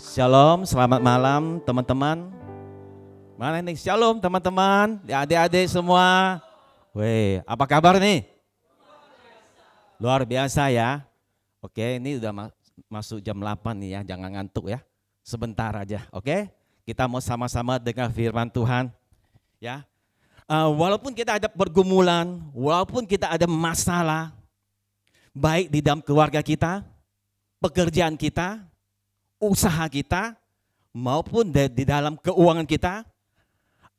Shalom, selamat malam teman-teman. Mana nih? Shalom teman-teman, adik-adik semua. Weh, apa kabar nih? Luar biasa ya. Oke, ini udah masuk jam 8 nih ya, jangan ngantuk ya. Sebentar aja, oke? Kita mau sama-sama dengar firman Tuhan. Ya, walaupun kita ada pergumulan, walaupun kita ada masalah, baik di dalam keluarga kita, pekerjaan kita, usaha kita, maupun di dalam keuangan kita,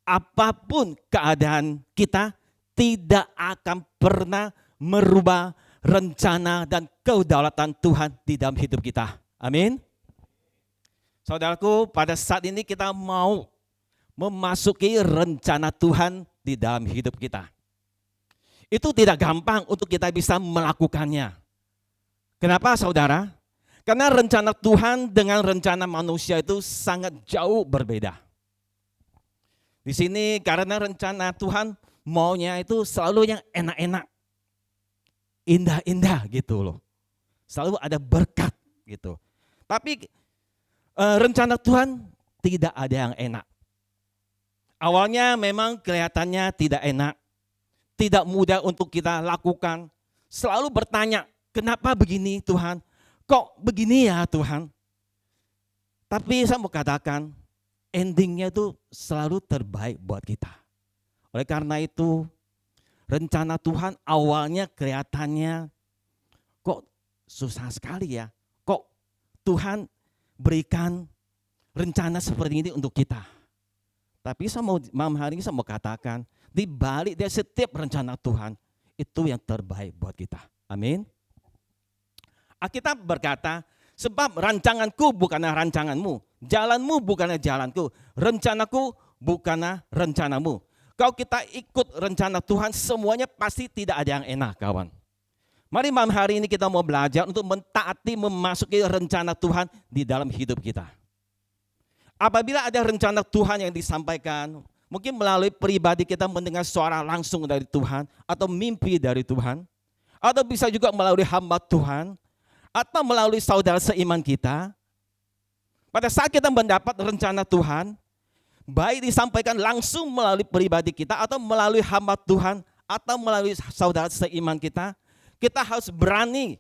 apapun keadaan kita tidak akan pernah merubah rencana dan kedaulatan Tuhan di dalam hidup kita. Amin. Saudaraku, pada saat ini kita mau memasuki rencana Tuhan di dalam hidup kita. Itu tidak gampang untuk kita bisa melakukannya. Kenapa saudara? Karena rencana Tuhan dengan rencana manusia itu sangat jauh berbeda. Di sini karena rencana Tuhan maunya itu selalu yang enak-enak, indah-indah gitu loh. Selalu ada berkat gitu. Tapi rencana Tuhan tidak ada yang enak. Awalnya memang kelihatannya tidak enak, tidak mudah untuk kita lakukan. Selalu bertanya, kenapa begini Tuhan? Kok begini ya Tuhan? Tapi saya mau katakan, endingnya itu selalu terbaik buat kita. Oleh karena itu, rencana Tuhan awalnya kelihatannya kok susah sekali ya. Kok Tuhan berikan rencana seperti ini untuk kita. Tapi malam hari ini saya mau katakan, di balik dari setiap rencana Tuhan, itu yang terbaik buat kita. Amin. Alkitab berkata, sebab rancanganku bukanlah rancanganmu, jalanmu bukanlah jalanku, rencanaku bukanlah rencanamu. Kalau kita ikut rencana Tuhan, semuanya pasti tidak ada yang enak, kawan. Mari malam hari ini kita mau belajar untuk mentaati, memasuki rencana Tuhan di dalam hidup kita. Apabila ada rencana Tuhan yang disampaikan, mungkin melalui pribadi kita mendengar suara langsung dari Tuhan, atau mimpi dari Tuhan, atau bisa juga melalui hamba Tuhan, atau melalui saudara seiman kita. Pada saat kita mendapat rencana Tuhan, baik disampaikan langsung melalui pribadi kita, atau melalui hamba Tuhan, atau melalui saudara seiman kita, kita harus berani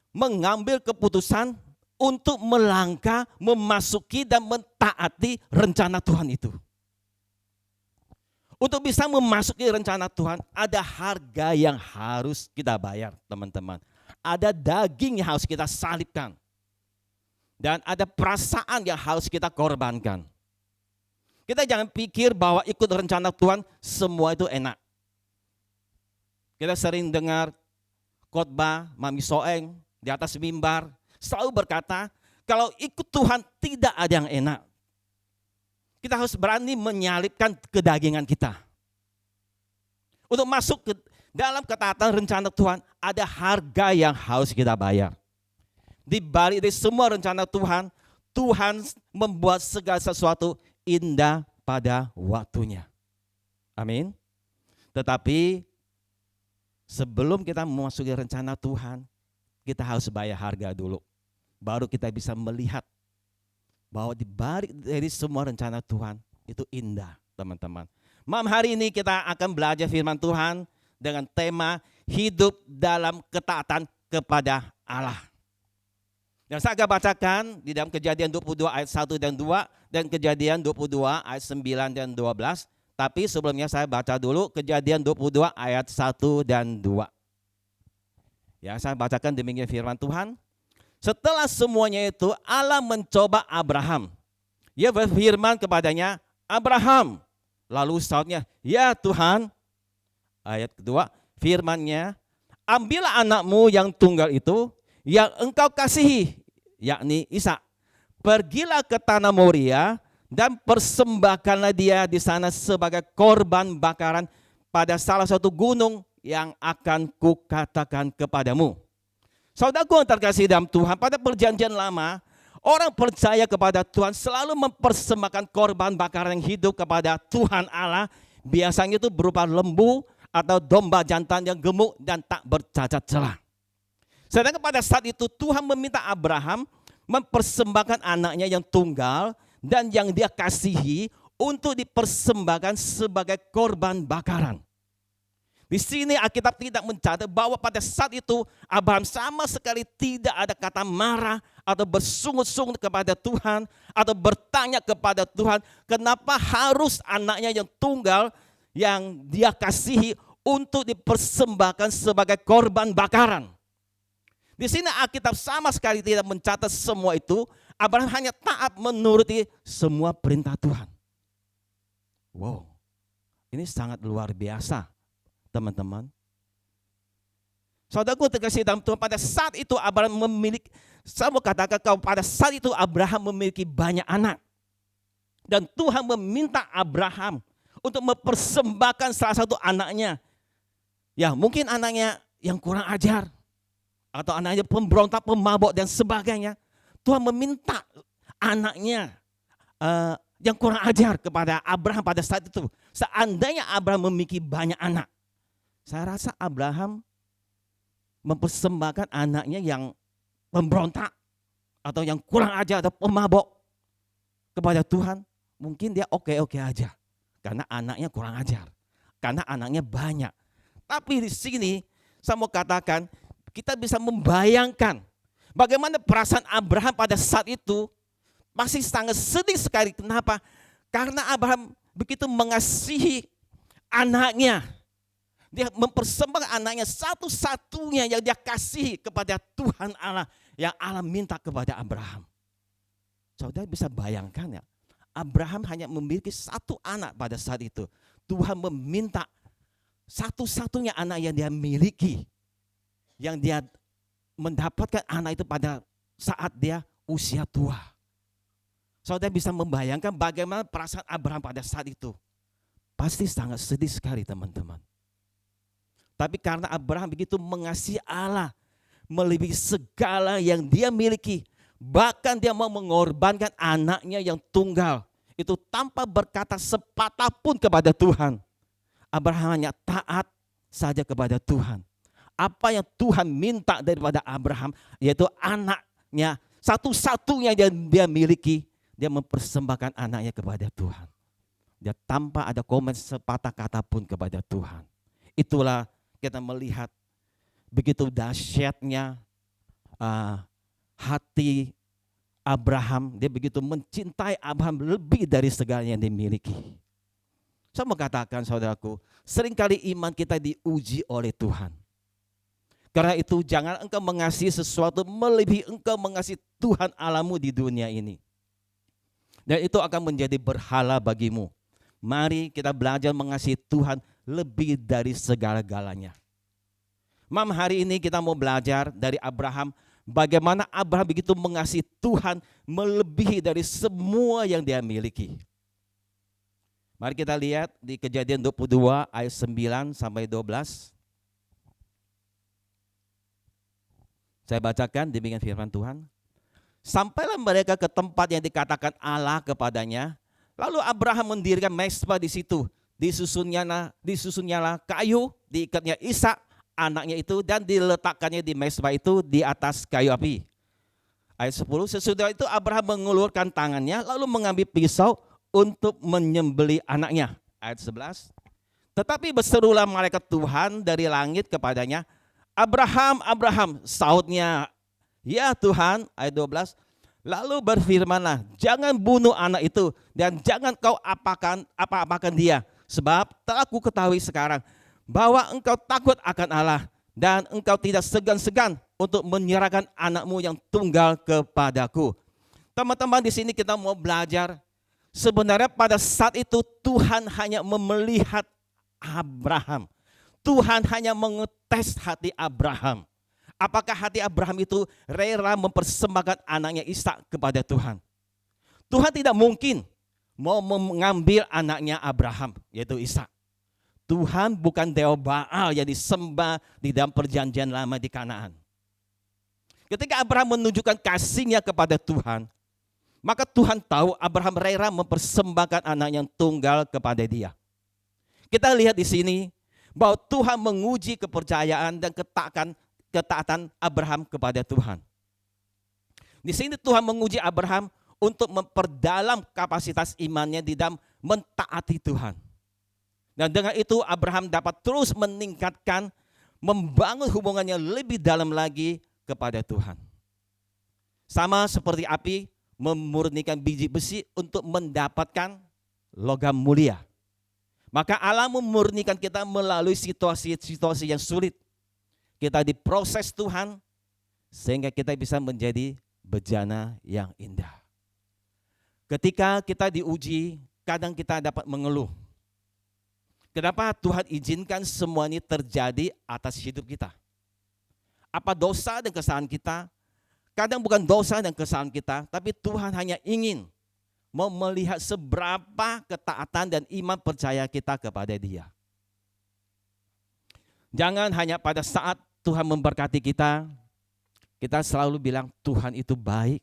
mengambil keputusan untuk melangkah, memasuki dan mentaati rencana Tuhan itu. Untuk bisa memasuki rencana Tuhan, ada harga yang harus kita bayar, teman-teman. Ada daging yang harus kita salibkan. Dan ada perasaan yang harus kita korbankan. Kita jangan pikir bahwa ikut rencana Tuhan semua itu enak. Kita sering dengar khotbah Mami Soeng di atas mimbar selalu berkata, kalau ikut Tuhan tidak ada yang enak. Kita harus berani menyalibkan kedagingan kita. Untuk masuk ke dalam ketaatan rencana Tuhan, ada harga yang harus kita bayar. Di balik dari semua rencana Tuhan, Tuhan membuat segala sesuatu indah pada waktunya. Amin. Tetapi sebelum kita memasuki rencana Tuhan, kita harus bayar harga dulu. Baru kita bisa melihat bahwa di balik dari semua rencana Tuhan itu indah, teman-teman. Malam hari ini kita akan belajar firman Tuhan dengan tema hidup dalam ketaatan kepada Allah. Dan saya akan bacakan di dalam Kejadian 22 ayat 1 dan 2 dan Kejadian 22 ayat 9 dan 12. Tapi sebelumnya saya baca dulu Kejadian 22 ayat 1 dan 2. Ya, saya bacakan demikian firman Tuhan. Setelah semuanya itu Allah mencoba Abraham. Ia berfirman kepadanya, Abraham. Lalu sautnya, ya Tuhan. Ayat kedua, firman-Nya, ambillah anakmu yang tunggal itu, yang engkau kasihi, yakni Ishak. Pergilah ke tanah Moria dan persembahkanlah dia di sana sebagai korban bakaran pada salah satu gunung yang akan kukatakan kepadamu. Saudaraku yang terkasih dalam Tuhan, pada perjanjian lama, orang percaya kepada Tuhan selalu mempersembahkan korban bakaran yang hidup kepada Tuhan Allah. Biasanya itu berupa lembu atau domba jantan yang gemuk dan tak bercacat celah. Sedangkan pada saat itu Tuhan meminta Abraham mempersembahkan anaknya yang tunggal dan yang dia kasihi untuk dipersembahkan sebagai korban bakaran. Di sini Alkitab tidak mencatat bahwa pada saat itu Abraham sama sekali tidak ada kata marah atau bersungut-sungut kepada Tuhan atau bertanya kepada Tuhan, kenapa harus anaknya yang tunggal yang dia kasihi untuk dipersembahkan sebagai korban bakaran. Di sini Alkitab sama sekali tidak mencatat semua itu. Abraham hanya taat menuruti semua perintah Tuhan. Wow, ini sangat luar biasa, teman-teman. Saudaraku terkasih dalam Tuhan, pada saat itu Abraham memiliki, saya mau katakan kalau pada saat itu Abraham memiliki banyak anak. Dan Tuhan meminta Abraham untuk mempersembahkan salah satu anaknya. Ya mungkin anaknya yang kurang ajar. Atau anaknya pemberontak, pemabok dan sebagainya. Tuhan meminta anaknya yang kurang ajar kepada Abraham pada saat itu. Seandainya Abraham memiliki banyak anak, saya rasa Abraham mempersembahkan anaknya yang pemberontak atau yang kurang ajar atau pemabok kepada Tuhan, mungkin dia oke-oke aja. Karena anaknya kurang ajar. Karena anaknya banyak. Tapi di sini saya mau katakan, kita bisa membayangkan bagaimana perasaan Abraham pada saat itu. Masih sangat sedih sekali. Kenapa? Karena Abraham begitu mengasihi anaknya. Dia mempersembahkan anaknya satu-satunya yang dia kasihi kepada Tuhan Allah. Yang Allah minta kepada Abraham. Saudara bisa bayangkan ya. Abraham hanya memiliki satu anak pada saat itu. Tuhan meminta satu-satunya anak yang dia miliki. Yang dia mendapatkan anak itu pada saat dia usia tua. Saudara bisa membayangkan bagaimana perasaan Abraham pada saat itu. Pasti sangat sedih sekali teman-teman. Tapi karena Abraham begitu mengasihi Allah, melebihi segala yang dia miliki. Bahkan dia mau mengorbankan anaknya yang tunggal. Itu tanpa berkata sepatah pun kepada Tuhan. Abraham hanya taat saja kepada Tuhan. Apa yang Tuhan minta daripada Abraham, yaitu anaknya satu-satunya yang dia miliki. Dia mempersembahkan anaknya kepada Tuhan. Dia tanpa ada komen sepatah kata pun kepada Tuhan. Itulah kita melihat begitu dahsyatnya hati Abraham. Dia begitu mencintai Abraham lebih dari segalanya yang dimiliki. Saya mau katakan saudaraku, seringkali iman kita diuji oleh Tuhan. Karena itu jangan engkau mengasihi sesuatu melebihi engkau mengasihi Tuhan Allahmu di dunia ini. Dan itu akan menjadi berhala bagimu. Mari kita belajar mengasihi Tuhan lebih dari segala-galanya. Mam, hari ini kita mau belajar dari Abraham. Bagaimana Abraham begitu mengasihi Tuhan melebihi dari semua yang dia miliki. Mari kita lihat di Kejadian 22 ayat 9 sampai 12. Saya bacakan demikian firman Tuhan. Sampailah mereka ke tempat yang dikatakan Allah kepadanya. Lalu Abraham mendirikan mezbah di situ. Disusunnyalah kayu, diikatnya Ishak anaknya itu dan diletakkannya di mezbah itu di atas kayu api. Ayat 10, sesudah itu Abraham mengulurkan tangannya lalu mengambil pisau untuk menyembelih anaknya. Ayat 11. Tetapi berserulah malaikat Tuhan dari langit kepadanya, Abraham, Abraham, sautnya, ya Tuhan. Ayat 12. Lalu berfirmanlah, jangan bunuh anak itu dan jangan kau apa-apakan dia. Sebab telah ku ketahui sekarang bahwa engkau takut akan Allah dan engkau tidak segan-segan untuk menyerahkan anakmu yang tunggal kepadaku. Teman-teman, di sini kita mau belajar. Sebenarnya pada saat itu Tuhan hanya melihat Abraham. Tuhan hanya mengetes hati Abraham. Apakah hati Abraham itu rela mempersembahkan anaknya Ishak kepada Tuhan? Tuhan tidak mungkin mau mengambil anaknya Abraham, yaitu Ishak. Tuhan bukan Dewa Baal yang disembah di dalam perjanjian lama di Kanaan. Ketika Abraham menunjukkan kasihnya kepada Tuhan, maka Tuhan tahu Abraham rela mempersembahkan anak yang tunggal kepada dia. Kita lihat di sini bahwa Tuhan menguji kepercayaan dan ketaatan Abraham kepada Tuhan. Di sini Tuhan menguji Abraham untuk memperdalam kapasitas imannya di dalam mentaati Tuhan. Dan dengan itu Abraham dapat terus meningkatkan, membangun hubungannya lebih dalam lagi kepada Tuhan. Sama seperti api memurnikan biji besi untuk mendapatkan logam mulia. Maka Allah memurnikan kita melalui situasi-situasi yang sulit. Kita diproses Tuhan sehingga kita bisa menjadi bejana yang indah. Ketika kita diuji, kadang kita dapat mengeluh. Kenapa Tuhan izinkan semua ini terjadi atas hidup kita? Apa dosa dan kesalahan kita? Kadang bukan dosa dan kesalahan kita, tapi Tuhan hanya ingin mau melihat seberapa ketaatan dan iman percaya kita kepada Dia. Jangan hanya pada saat Tuhan memberkati kita selalu bilang Tuhan itu baik.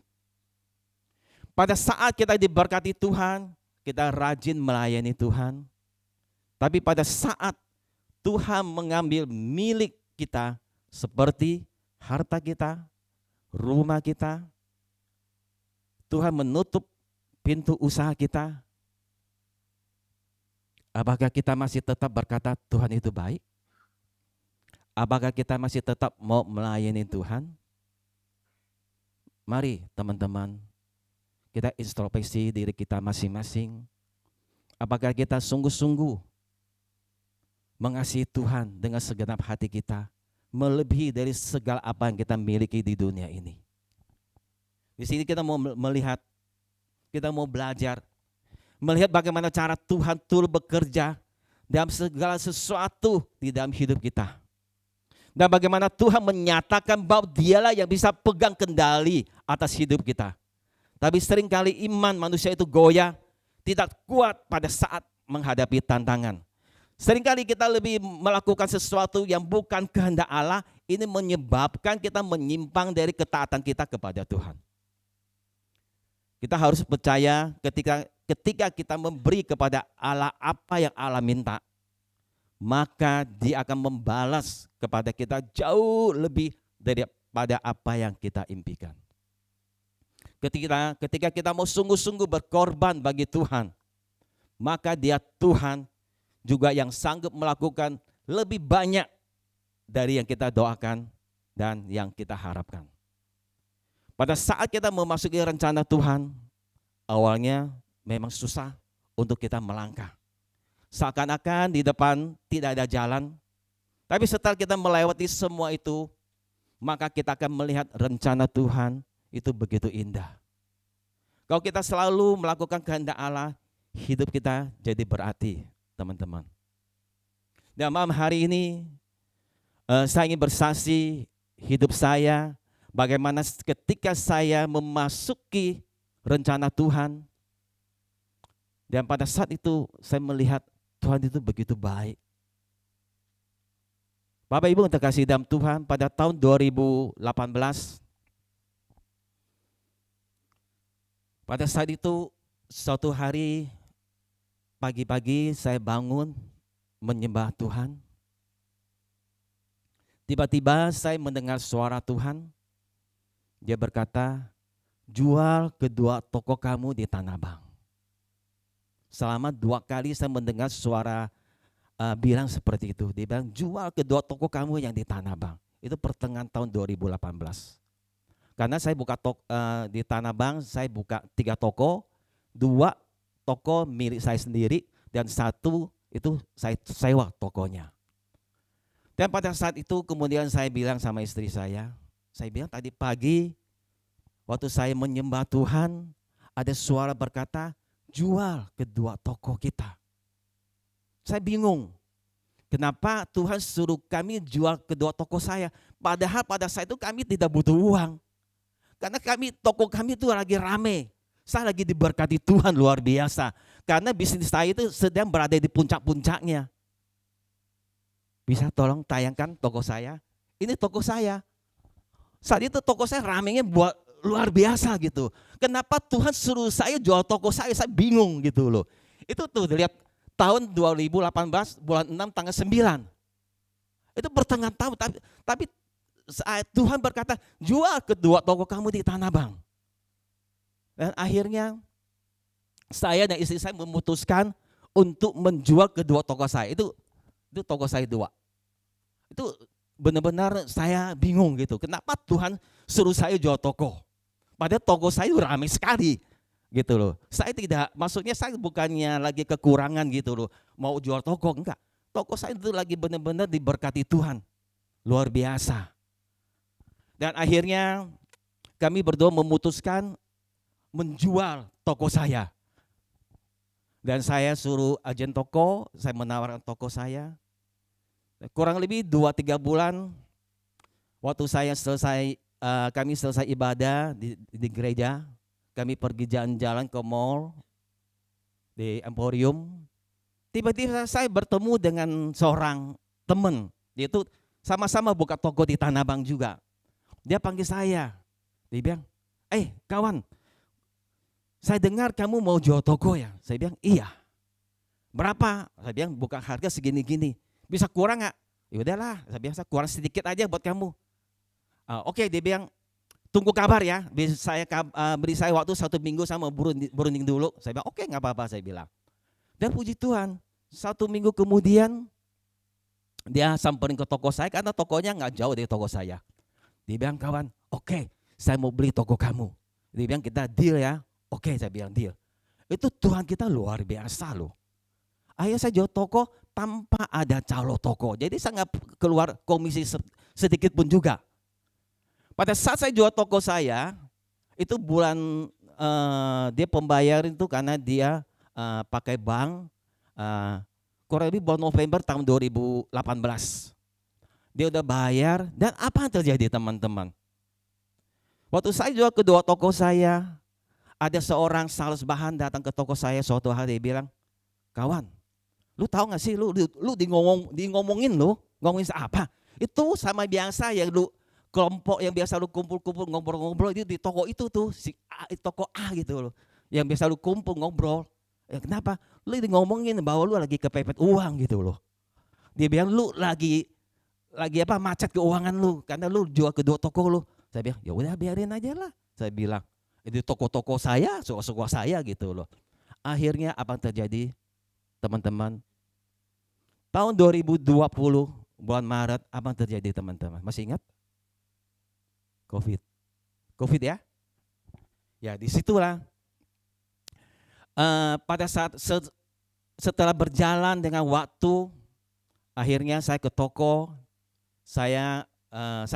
Pada saat kita diberkati Tuhan, kita rajin melayani Tuhan. Tapi pada saat Tuhan mengambil milik kita seperti harta kita, rumah kita, Tuhan menutup pintu usaha kita, apakah kita masih tetap berkata Tuhan itu baik? Apakah kita masih tetap mau melayani Tuhan? Mari teman-teman, kita introspeksi diri kita masing-masing. Apakah kita sungguh-sungguh mengasihi Tuhan dengan segenap hati kita, melebihi dari segala apa yang kita miliki di dunia ini. Di sini kita mau melihat, kita mau belajar, melihat bagaimana cara Tuhan turut bekerja dalam segala sesuatu di dalam hidup kita. Dan bagaimana Tuhan menyatakan bahwa Dialah yang bisa pegang kendali atas hidup kita. Tapi seringkali iman manusia itu goyah, tidak kuat pada saat menghadapi tantangan. Seringkali kita lebih melakukan sesuatu yang bukan kehendak Allah, ini menyebabkan kita menyimpang dari ketaatan kita kepada Tuhan. Kita harus percaya ketika kita memberi kepada Allah apa yang Allah minta, maka Dia akan membalas kepada kita jauh lebih daripada apa yang kita impikan. Ketika kita mau sungguh-sungguh berkorban bagi Tuhan, maka Dia Tuhan juga yang sanggup melakukan lebih banyak dari yang kita doakan dan yang kita harapkan. Pada saat kita memasuki rencana Tuhan, awalnya memang susah untuk kita melangkah. Seakan-akan di depan tidak ada jalan, tapi setelah kita melewati semua itu, maka kita akan melihat rencana Tuhan itu begitu indah. Kalau kita selalu melakukan kehendak Allah, hidup kita jadi berarti, teman-teman. Dan malam hari ini saya ingin bersaksi hidup saya, bagaimana ketika saya memasuki rencana Tuhan, dan pada saat itu saya melihat Tuhan itu begitu baik. Bapak Ibu yang terkasih dalam Tuhan, pada tahun 2018, pada saat itu suatu hari pagi-pagi saya bangun menyembah Tuhan. Tiba-tiba saya mendengar suara Tuhan. Dia berkata, jual kedua toko kamu di Tanah Abang. Selama 2 kali saya mendengar suara bilang seperti itu. Dia bilang, jual kedua toko kamu yang di Tanah Abang. Itu pertengahan tahun 2018. Karena saya buka di Tanah Abang, saya buka 3 toko, 2 toko milik saya sendiri, dan 1 itu saya sewa tokonya. Dan pada saat itu kemudian saya bilang sama istri saya bilang tadi pagi waktu saya menyembah Tuhan, ada suara berkata, jual kedua toko kita. Saya bingung, kenapa Tuhan suruh kami jual kedua toko saya, padahal pada saat itu kami tidak butuh uang. Karena toko kami itu lagi rame. Saya lagi diberkati Tuhan luar biasa. Karena bisnis saya itu sedang berada di puncak-puncaknya. Bisa tolong tayangkan toko saya? Ini toko saya. Saat itu toko saya ramenya buat luar biasa gitu. Kenapa Tuhan suruh saya jual toko saya? Saya bingung gitu loh. Itu tuh lihat tahun 2018 bulan 6 tanggal 9. Itu pertengahan tahun. Tapi Tuhan berkata, jual kedua toko kamu di Tanah Abang. Dan akhirnya saya dan istri saya memutuskan untuk menjual kedua toko saya. Itu toko saya dua. Itu benar-benar saya bingung gitu. Kenapa Tuhan suruh saya jual toko? Padahal toko saya ramai sekali gitu loh. Saya tidak, maksudnya saya bukannya lagi kekurangan gitu loh. Mau jual toko, enggak. Toko saya itu lagi benar-benar diberkati Tuhan. Luar biasa. Dan akhirnya kami berdua memutuskan menjual toko saya. Dan saya suruh agen toko, saya menawarkan toko saya. Kurang lebih 2-3 bulan waktu kami selesai ibadah di gereja, kami pergi jalan-jalan ke mall di Emporium. Tiba-tiba saya bertemu dengan seorang teman, dia itu sama-sama buka toko di Tanah Abang juga. Dia panggil saya, dia bilang, kawan, saya dengar kamu mau jual toko ya? Saya bilang, iya. Berapa? Saya bilang, bukan harga segini-gini. Bisa kurang nggak? Ya udahlah, saya bilang, kurang sedikit aja buat kamu. Oke, dia bilang, tunggu kabar ya. Beri saya waktu 1 minggu sama berunding dulu. Saya bilang, oke, nggak apa-apa, saya bilang. Dan puji Tuhan, 1 minggu kemudian dia samperin ke toko saya karena tokonya nggak jauh dari toko saya. Dia bilang, kawan, oke, saya mau beli toko kamu. Dia bilang, kita deal ya. Oke, saya bilang deal. Itu Tuhan kita luar biasa loh. Akhirnya saya jual toko tanpa ada calo toko. Jadi saya nggak keluar komisi sedikit pun juga. Pada saat saya jual toko saya, itu bulan dia pembayar itu karena dia pakai bank, kurang lebih bulan November tahun 2018. Dia udah bayar dan apa yang terjadi teman-teman? Waktu saya jual kedua toko saya, ada seorang sales bahan datang ke toko saya suatu hari, dia bilang, kawan, lu tahu gak sih lu ngomongin ngomongin apa? Itu sama biasa yang lu kelompok yang biasa lu kumpul-kumpul ngobrol-ngobrol itu di toko itu tuh, toko A gitu loh. Yang biasa lu kumpul ngobrol. Kenapa? Lu ngomongin bahwa lu lagi kepepet uang gitu loh. Dia bilang lu lagi macet keuangan lu karena lu jual kedua toko lu. Saya bilang, ya udah biarin aja lah. Saya bilang, itu toko-toko saya, suka-suka saya gitu loh. Akhirnya apa yang terjadi teman-teman? Tahun 2020 bulan Maret apa yang terjadi teman-teman? Masih ingat? Covid ya? Ya disitulah pada saat setelah berjalan dengan waktu, akhirnya saya ke toko, saya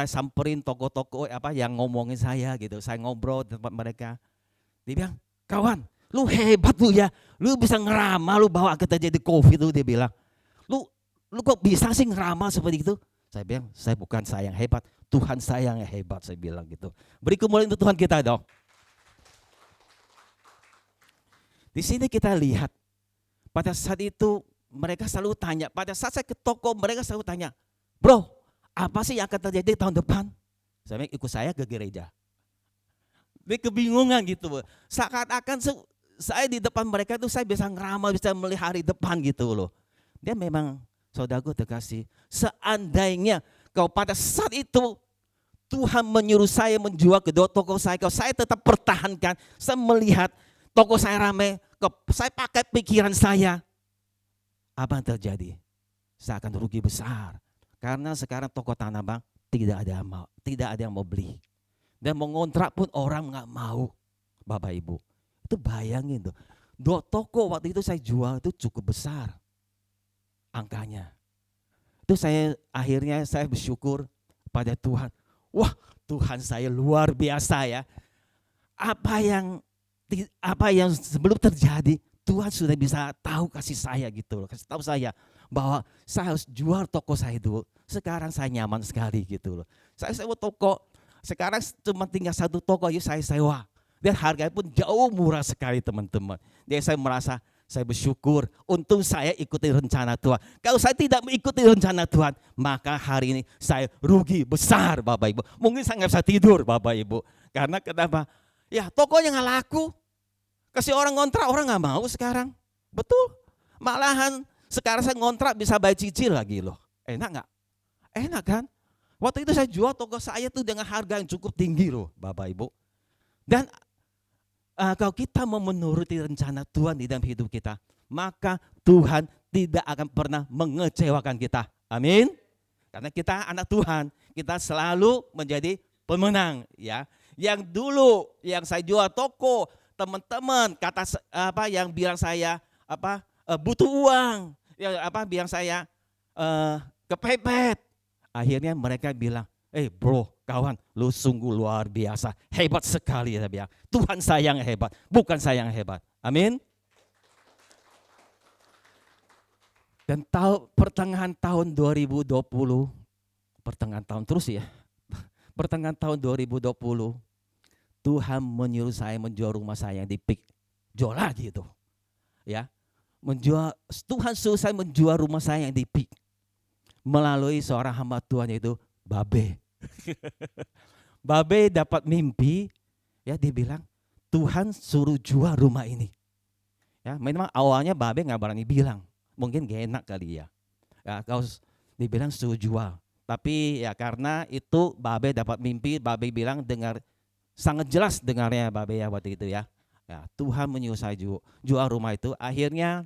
samperin toko-toko yang ngomongin saya gitu. Saya ngobrol di tempat mereka. Dia bilang, kawan, lu hebat lu ya. Lu bisa ngeramal lu bahwa akan terjadi Covid lu, dia bilang. Lu kok bisa sih ngeramal seperti itu? Saya bilang, bukan saya yang hebat, Tuhan saya yang hebat, saya bilang gitu. Beri kemuliaan untuk Tuhan kita dong. Di sini kita lihat, pada saat itu mereka selalu tanya, pada saat saya ke toko mereka selalu tanya, bro, apa sih yang akan terjadi tahun depan? Saya bilang, ikut saya ke gereja. Dia kebingungan gitu. Seakan-akan saya di depan mereka itu saya bisa ngeramal, bisa melihat hari depan gitu loh. Dia memang, saudaraku terkasih, seandainya kalau pada saat itu Tuhan menyuruh saya menjual kedua toko saya, kalau saya tetap pertahankan, saya melihat toko saya ramai, kalau saya pakai pikiran saya, apa yang terjadi? Saya akan rugi besar. Karena sekarang toko Tanah Abang tidak ada yang mau beli. Dan mau ngontrak pun orang nggak mau, Bapak Ibu. Itu bayangin tuh. 2 toko waktu itu saya jual itu cukup besar angkanya. Itu akhirnya saya bersyukur pada Tuhan. Wah, Tuhan saya luar biasa ya. Apa yang sebelum terjadi, Tuhan sudah bisa tahu kasih saya gitu loh. Kasih tahu saya bahwa saya harus jual toko saya dulu. Sekarang saya nyaman sekali gitu loh. Saya sewa toko, sekarang cuma tinggal 1 toko aja saya sewa. Dan harganya pun jauh murah sekali teman-teman. Jadi saya merasa saya bersyukur, untung saya ikuti rencana Tuhan. Kalau saya tidak mengikuti rencana Tuhan, maka hari ini saya rugi besar Bapak Ibu. Mungkin saya nggak bisa tidur Bapak Ibu. Karena kenapa? Ya tokonya nggak laku. Kasih orang ngontrak, orang nggak mau sekarang. Betul. Malahan sekarang saya ngontrak bisa bayar cicil lagi loh. Enak nggak? Enak kan? Waktu itu saya jual toko saya tuh dengan harga yang cukup tinggi loh Bapak Ibu. Dan Kalau kita mau menuruti rencana Tuhan di dalam hidup kita, maka Tuhan tidak akan pernah mengecewakan kita. Amin. Karena kita anak Tuhan, kita selalu menjadi pemenang, ya. Yang dulu yang saya jual toko, teman-teman yang bilang saya butuh uang, yang bilang saya kepepet. Akhirnya mereka bilang, bro, kawan, lu sungguh luar biasa, hebat sekali, ya bilang. Tuhan saya yang hebat, bukan saya yang hebat. Amin. Dan pertengahan tahun 2020, pertengahan tahun terus ya, pertengahan tahun 2020, Tuhan menyuruh saya menjual rumah saya yang di PIK. Jual lagi itu. Ya. Tuhan suruh saya menjual rumah saya yang di PIK. Melalui seorang hamba Tuhan yaitu Babe. Babe dapat mimpi, ya dia bilang, Tuhan suruh jual rumah ini. Ya, memang awalnya Babe nggak berani bilang. Mungkin gak enak kali ya. Kalau dibilang suruh jual. Tapi ya karena itu Babe dapat mimpi, Babe bilang dengar, sangat jelas dengarnya Babe ya waktu itu ya. Tuhan menyuruh saya jual rumah itu. Akhirnya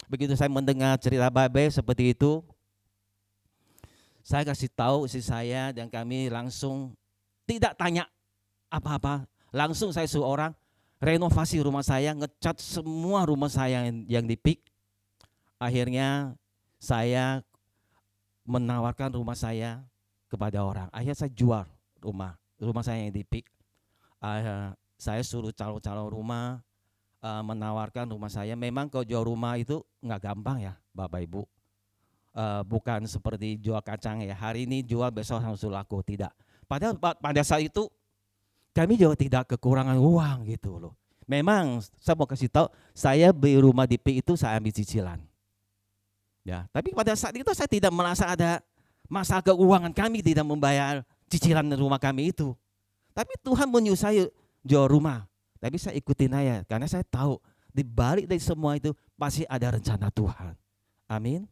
begitu saya mendengar cerita Babe seperti itu, saya kasih tahu istri saya dan kami langsung tidak tanya apa-apa. Langsung saya suruh orang renovasi rumah saya, ngecat semua rumah saya yang di PIK. Akhirnya saya menawarkan rumah saya kepada orang. Akhirnya saya jual rumah saya yang di PIK. Saya suruh calon-calon rumah menawarkan rumah saya. Memang kalau jual rumah itu nggak gampang ya Bapak Ibu. Bukan seperti jual kacang ya. Hari ini jual, besok langsung laku, tidak. Padahal pada saat itu kami juga tidak kekurangan uang gitu loh. Memang saya mau kasih tahu, saya beli rumah di PIK itu saya ambil cicilan. Ya, tapi pada saat itu saya tidak merasa ada masalah keuangan, kami tidak membayar cicilan rumah kami itu. Tapi Tuhan menyuruh saya jual rumah. Tapi saya ikutin aja karena saya tahu di balik dari semua itu pasti ada rencana Tuhan. Amin.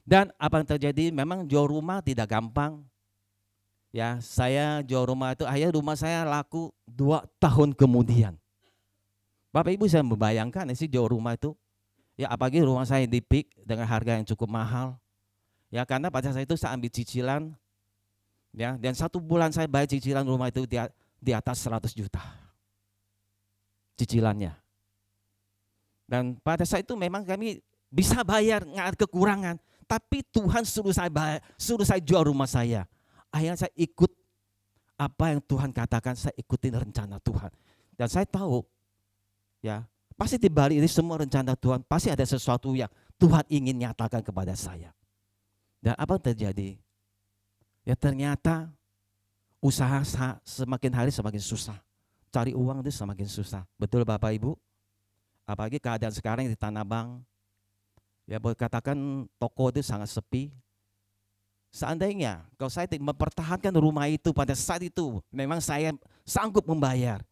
Dan apa yang terjadi, memang jual rumah tidak gampang. Ya, saya jual rumah itu, akhirnya rumah saya laku 2 tahun kemudian. Bapak Ibu saya membayangkan sih jual rumah itu. Ya apalagi rumah saya di PIK dengan harga yang cukup mahal. Ya karena pada saat itu saya ambil cicilan. Ya, dan 1 bulan saya bayar cicilan rumah itu di atas 100 juta. Cicilannya. Dan pada saat itu memang kami bisa bayar, nggak ada kekurangan. Tapi Tuhan suruh saya jual rumah saya. Akhirnya saya ikut apa yang Tuhan katakan, saya ikutin rencana Tuhan. Dan saya tahu, ya, pasti di balik ini semua rencana Tuhan, pasti ada sesuatu yang Tuhan ingin nyatakan kepada saya. Dan apa yang terjadi? Ya ternyata usaha semakin hari semakin susah. Cari uang itu semakin susah. Betul Bapak Ibu? Apalagi keadaan sekarang di Tanah Abang, ya boleh katakan toko itu sangat sepi. Seandainya kalau saya mempertahankan rumah itu pada saat itu, memang saya sanggup membayar.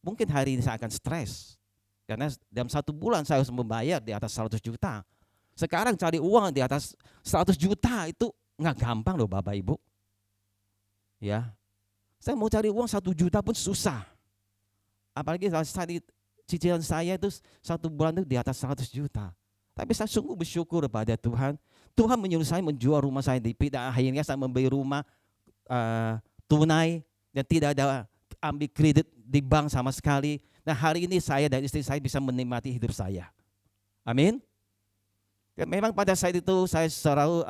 Mungkin hari ini saya akan stres. Karena dalam 1 bulan saya harus membayar di atas 100 juta. Sekarang cari uang di atas 100 juta itu nggak gampang loh Bapak Ibu. Ya, saya mau cari uang 1 juta pun susah. Apalagi saat cicilan saya itu 1 bulan itu di atas 100 juta. Tapi saya sungguh bersyukur kepada Tuhan. Tuhan menyuruh saya menjual rumah saya di PIK, dan akhirnya saya membeli rumah tunai dan tidak ada ambil kredit di bank sama sekali. Nah hari ini saya dan istri saya bisa menikmati hidup saya. Amin. Dan memang pada saat itu saya selalu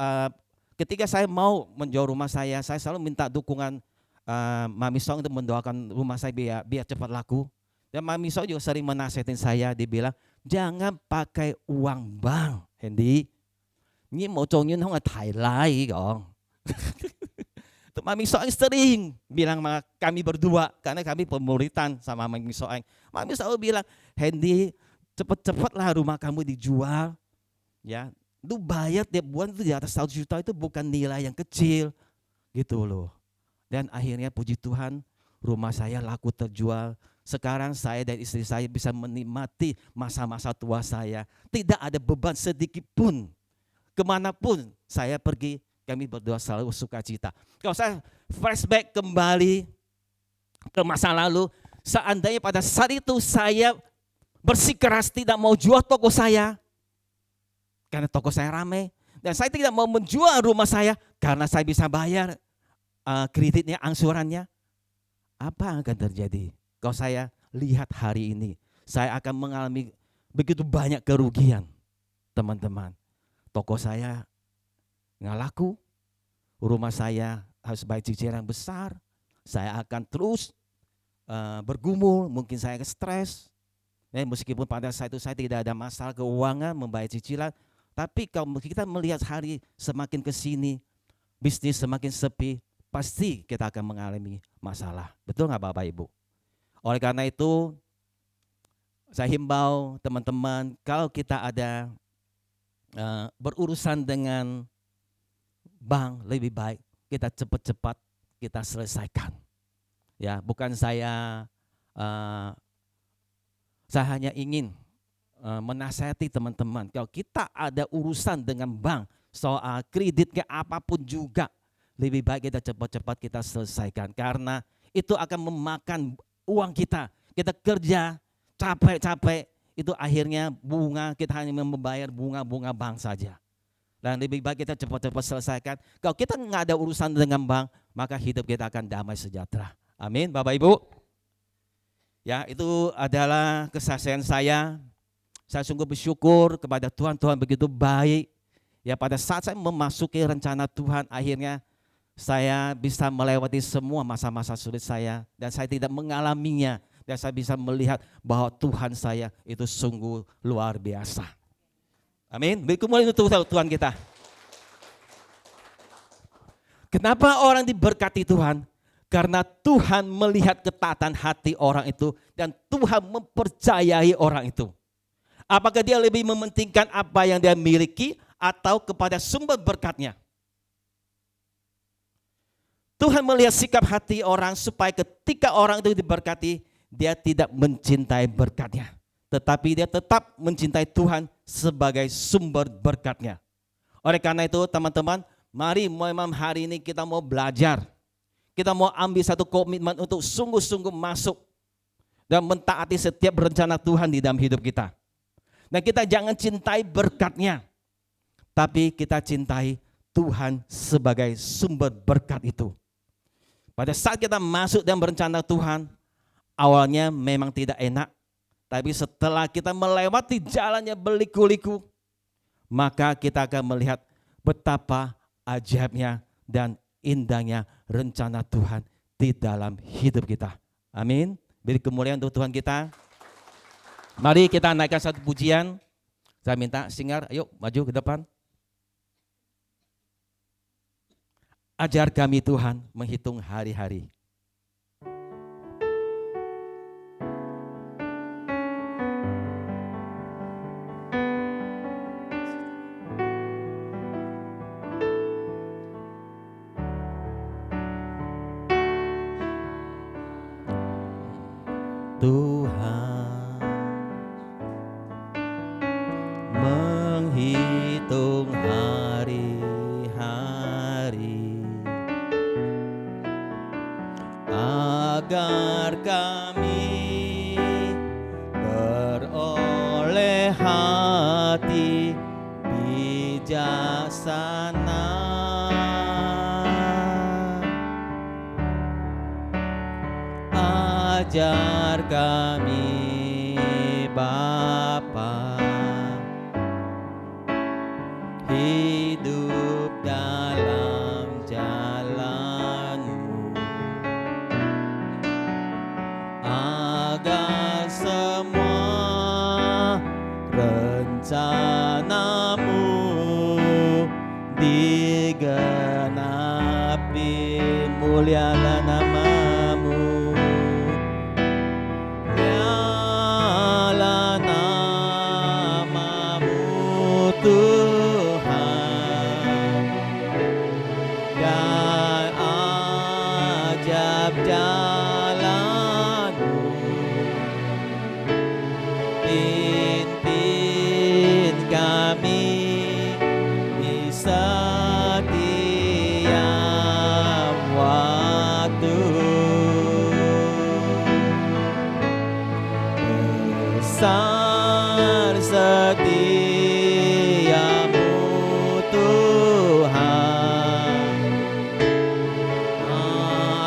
ketika saya mau menjual rumah saya selalu minta dukungan Mami Song untuk mendoakan rumah saya biar cepat laku. Dan Mami Song juga sering menasihatin saya, dibilang jangan pakai uang bank, Hendy. Ini mau chongnyun không thải lai kong. Mami Soeng sering bilang sama kami berdua, karena kami pemuritan sama Mami Soeng. Mami selalu bilang, Hendy, cepet-cepetlah rumah kamu dijual. Ya, lu bayar tiap bulan itu di atas 100 juta itu bukan nilai yang kecil, gitu loh. Dan akhirnya puji Tuhan, rumah saya laku terjual. Sekarang saya dan istri saya bisa menikmati masa-masa tua saya. Tidak ada beban sedikit pun. Kemanapun saya pergi, kami berdua selalu sukacita. Kalau saya flashback kembali ke masa lalu, Seandainya pada saat itu saya bersikeras tidak mau jual toko saya, karena toko saya ramai, dan saya tidak mau menjual rumah saya karena saya bisa bayar kreditnya, angsurannya, apa yang akan terjadi? Kalau saya lihat hari ini, saya akan mengalami begitu banyak kerugian, teman-teman. Toko saya nggak laku, rumah saya harus bayar cicilan besar, saya akan terus bergumul, mungkin saya stres. Meskipun pada saat itu saya tidak ada masalah keuangan, membayar cicilan, tapi kalau kita melihat hari semakin ke sini, bisnis semakin sepi, pasti kita akan mengalami masalah. Betul nggak Bapak Ibu? Oleh karena itu, saya himbau teman-teman, kalau kita ada berurusan dengan bank, lebih baik kita cepat-cepat kita selesaikan. Ya, bukan saya hanya ingin menasihati teman-teman, kalau kita ada urusan dengan bank soal kredit ke apapun juga, lebih baik kita cepat-cepat kita selesaikan, karena itu akan memakan uang kita. Kita kerja capek-capek, itu akhirnya bunga kita hanya membayar bunga-bunga bank saja. Dan lebih baik kita cepat-cepat selesaikan. Kalau kita nggak ada urusan dengan bank, maka hidup kita akan damai sejahtera. Amin, Bapak Ibu. Ya, itu adalah kesaksian saya. Saya sungguh bersyukur kepada Tuhan. Tuhan begitu baik. Ya, pada saat saya memasuki rencana Tuhan, akhirnya saya bisa melewati semua masa-masa sulit saya, dan saya tidak mengalaminya, dan saya bisa melihat bahwa Tuhan saya itu sungguh luar biasa. Amin. Beri kemuliaan untuk Tuhan kita. Kenapa orang diberkati Tuhan? Karena Tuhan melihat ketaatan hati orang itu, dan Tuhan mempercayai orang itu. Apakah dia lebih mementingkan apa yang dia miliki atau kepada sumber berkatnya? Tuhan melihat sikap hati orang supaya ketika orang itu diberkati, dia tidak mencintai berkatnya, tetapi dia tetap mencintai Tuhan sebagai sumber berkatnya. Oleh karena itu teman-teman, mari memang hari ini kita mau belajar. Kita mau ambil satu komitmen untuk sungguh-sungguh masuk dan mentaati setiap rencana Tuhan di dalam hidup kita. Dan kita jangan cintai berkatnya, tapi kita cintai Tuhan sebagai sumber berkat itu. Pada saat kita masuk dan berencana Tuhan, awalnya memang tidak enak, tapi setelah kita melewati jalannya berliku-liku, maka kita akan melihat betapa ajaibnya dan indahnya rencana Tuhan di dalam hidup kita. Amin. Beri kemuliaan untuk Tuhan kita. Mari kita naikkan satu pujian. Saya minta singer, ayo maju ke depan. Ajar kami Tuhan menghitung hari-hari. Tuhan menghitung hari-hari agar kami beroleh hati bijaksana. Ajar kami Bapa hidup dalam jalan-Mu, agar semua rencana-Mu digenapi. Mulialah nama-Mu. Tuhan, dan ajab jalan-Mu, pimpin kami di setiap waktu. besar setiamu Tuhan,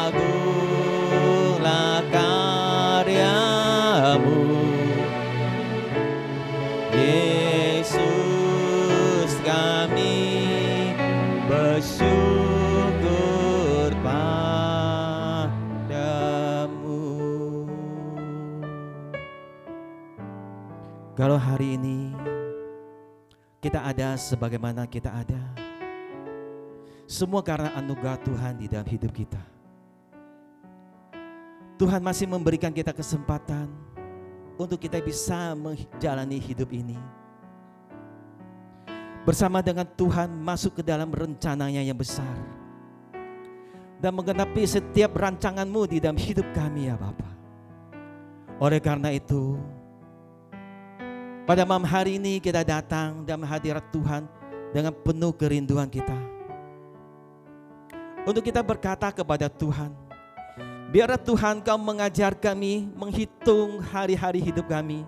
agunglah karyamu Yesus, kami bersyukur padamu. Kalau hari ini kita ada sebagaimana kita ada, semua karena anugerah Tuhan di dalam hidup kita. Tuhan masih memberikan kita kesempatan untuk kita bisa menjalani hidup ini bersama dengan Tuhan, masuk ke dalam rencananya yang besar dan menggenapi setiap rancangan-Mu di dalam hidup kami ya Bapa. Oleh karena itu, pada malam hari ini kita datang dalam hadirat Tuhan dengan penuh kerinduan kita, untuk kita berkata kepada Tuhan, biarlah Tuhan Kau mengajar kami menghitung hari-hari hidup kami,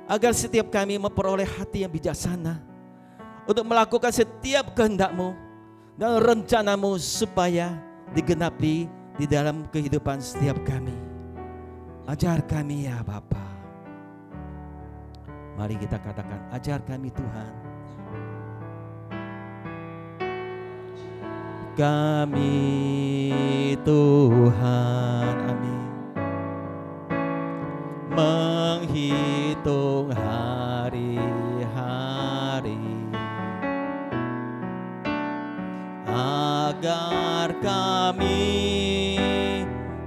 agar setiap kami memperoleh hati yang bijaksana untuk melakukan setiap kehendak-Mu dan rencana-Mu supaya digenapi di dalam kehidupan setiap kami. Ajar kami ya Bapa. Mari kita katakan, ajar kami Tuhan. Kami Tuhan, amin, menghitung hari-hari agar kami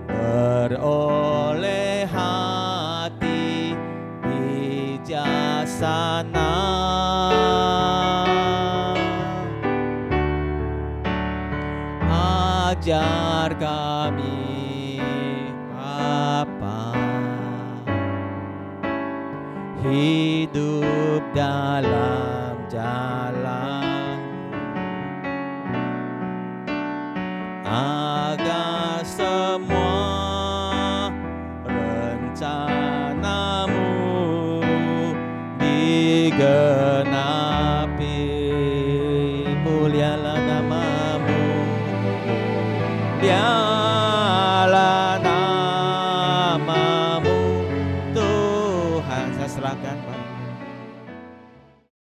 beroleh hati bijaksana. Ajar kami Bapa, hidup dalam jalan, agar semua